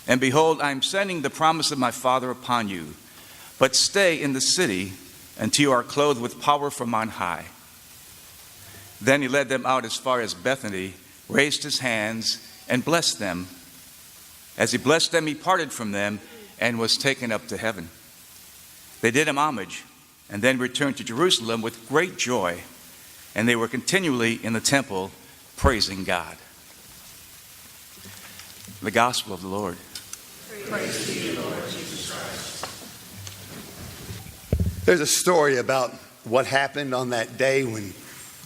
And behold, I am sending the promise of my Father upon you. But stay in the city until you are clothed with power from on high." Then he led them out as far as Bethany, raised his hands, and blessed them. As he blessed them, he parted from them and was taken up to heaven. They did him homage, and then returned to Jerusalem with great joy, and they were continually in the temple praising God. The Gospel of the Lord. Praise to you, Lord Jesus Christ. There's a story about what happened on that day when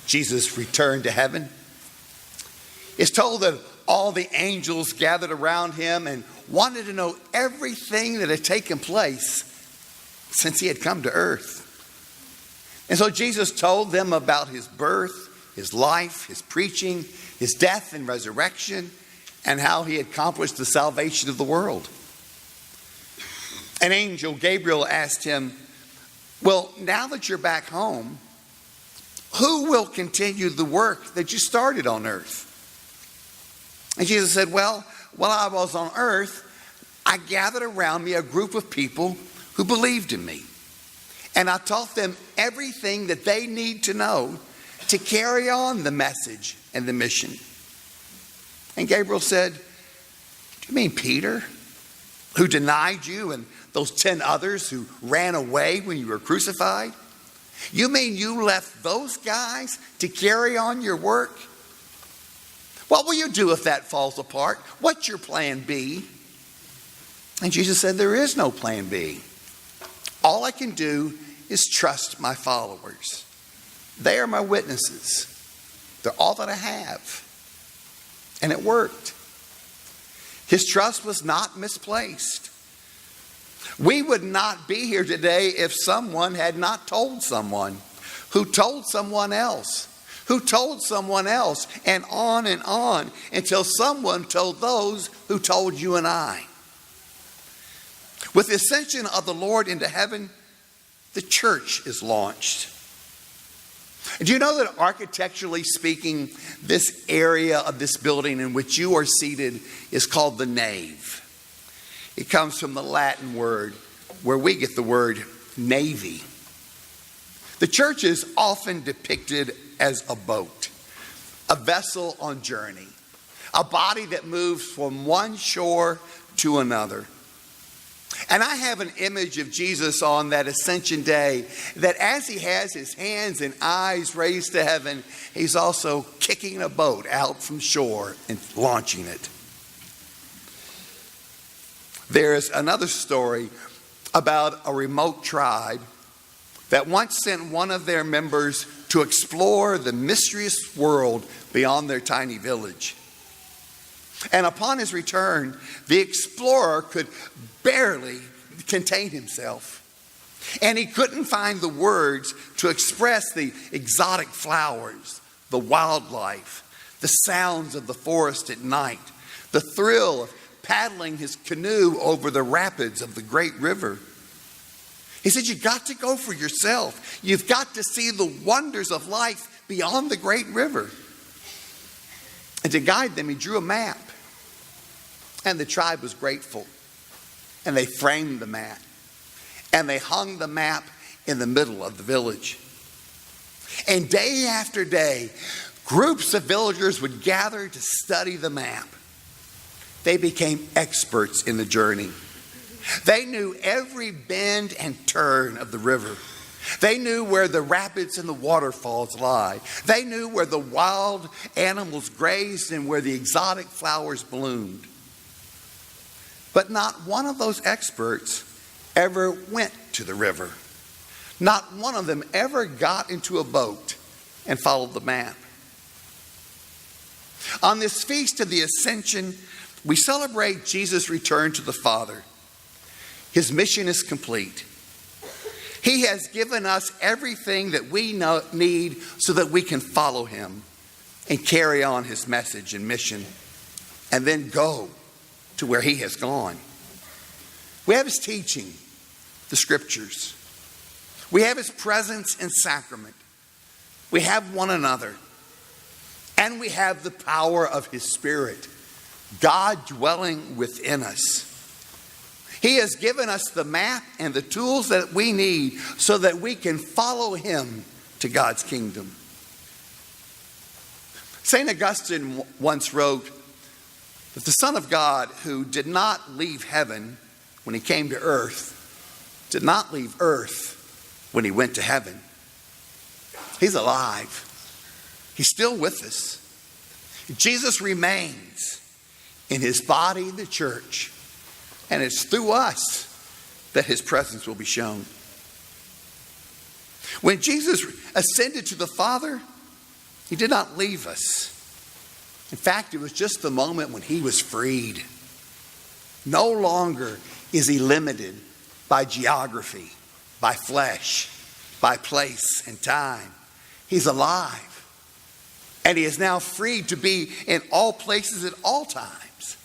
Jesus returned to heaven. It's told that all the angels gathered around him and wanted to know everything that had taken place since he had come to earth. And so Jesus told them about his birth, his life, his preaching, his death and resurrection, and how he accomplished the salvation of the world. An angel, Gabriel, asked him, "Well, now that you're back home, who will continue the work that you started on earth?" And Jesus said, "Well, while I was on earth, I gathered around me a group of people who believed in me. And I taught them everything that they need to know to carry on the message and the mission." And Gabriel said, "Do you mean Peter, who denied you, and those 10 others who ran away when you were crucified? You mean you left those guys to carry on your work? What will you do if that falls apart? What's your plan B?" And Jesus said, "There is no plan B. All I can do is trust my followers. They are my witnesses. They're all that I have." And it worked. His trust was not misplaced. We would not be here today if someone had not told someone, who told someone else, who told someone else, and on until someone told those who told you and I. With the ascension of the Lord into heaven, the church is launched. Do you know that architecturally speaking, this area of this building in which you are seated is called the nave? It comes from the Latin word where we get the word navy. The church is often depicted as a boat, a vessel on journey, a body that moves from one shore to another. And I have an image of Jesus on that Ascension day, that as he has his hands and eyes raised to heaven, he's also kicking a boat out from shore and launching it. There's another story about a remote tribe that once sent one of their members to explore the mysterious world beyond their tiny village. And upon his return, the explorer could barely contain himself. And he couldn't find the words to express the exotic flowers, the wildlife, the sounds of the forest at night, the thrill of paddling his canoe over the rapids of the great river. He said, "You've got to go for yourself. You've got to see the wonders of life beyond the great river." And to guide them, he drew a map. And the tribe was grateful. And they framed the map. And they hung the map in the middle of the village. And day after day, groups of villagers would gather to study the map. They became experts in the journey. They knew every bend and turn of the river. They knew where the rapids and the waterfalls lie. They knew where the wild animals grazed and where the exotic flowers bloomed. But not one of those experts ever went to the river. Not one of them ever got into a boat and followed the map. On this feast of the Ascension, we celebrate Jesus' return to the Father. His mission is complete. He has given us everything that we need so that we can follow him and carry on his message and mission, and then go to where he has gone. We have his teaching, the scriptures. We have his presence and sacrament. We have one another. And we have the power of his Spirit, God dwelling within us. He has given us the map and the tools that we need so that we can follow him to God's kingdom. St. Augustine once wrote that the Son of God, who did not leave heaven when he came to earth, did not leave earth when he went to heaven. He's alive. He's still with us. Jesus remains in his body, the church, and it's through us that his presence will be shown. When Jesus ascended to the Father, he did not leave us. In fact, it was just the moment when he was freed. No longer is he limited by geography, by flesh, by place and time. He's alive. And he is now free to be in all places at all times.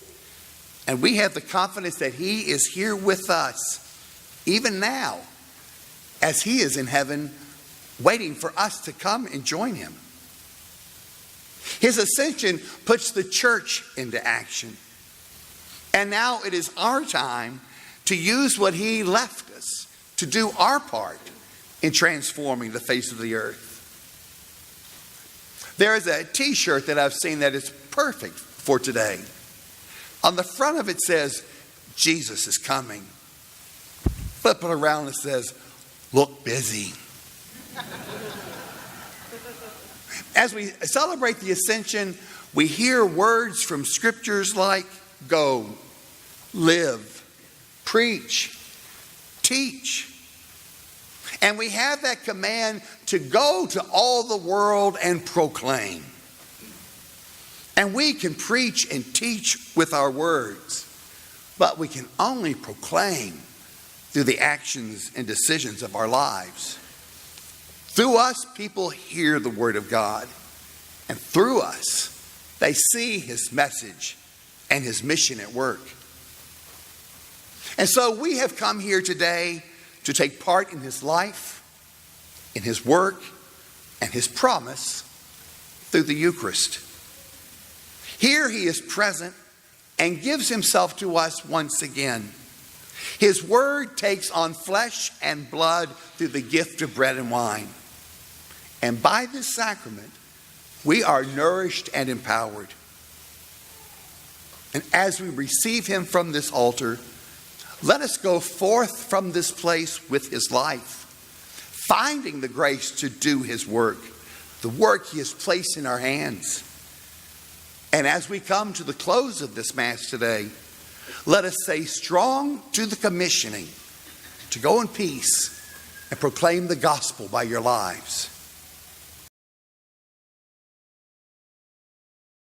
And we have the confidence that he is here with us, even now, as he is in heaven, waiting for us to come and join him. His ascension puts the church into action. And now it is our time to use what he left us to do our part in transforming the face of the earth. There is a t-shirt that I've seen that is perfect for today. On the front of it says, Jesus is coming. Flip it around, it says, look busy. As we celebrate the Ascension, we hear words from scriptures like go, live, preach, teach. And we have that command to go to all the world and proclaim. And we can preach and teach with our words, but we can only proclaim through the actions and decisions of our lives. Through us, people hear the word of God. And through us, they see his message and his mission at work. And so we have come here today to take part in his life, in his work, and his promise through the Eucharist. Here he is present and gives himself to us once again. His word takes on flesh and blood through the gift of bread and wine. And by this sacrament, we are nourished and empowered. And as we receive him from this altar, let us go forth from this place with his life, finding the grace to do his work, the work he has placed in our hands. And as we come to the close of this Mass today, let us say strong to the commissioning to go in peace and proclaim the gospel by your lives.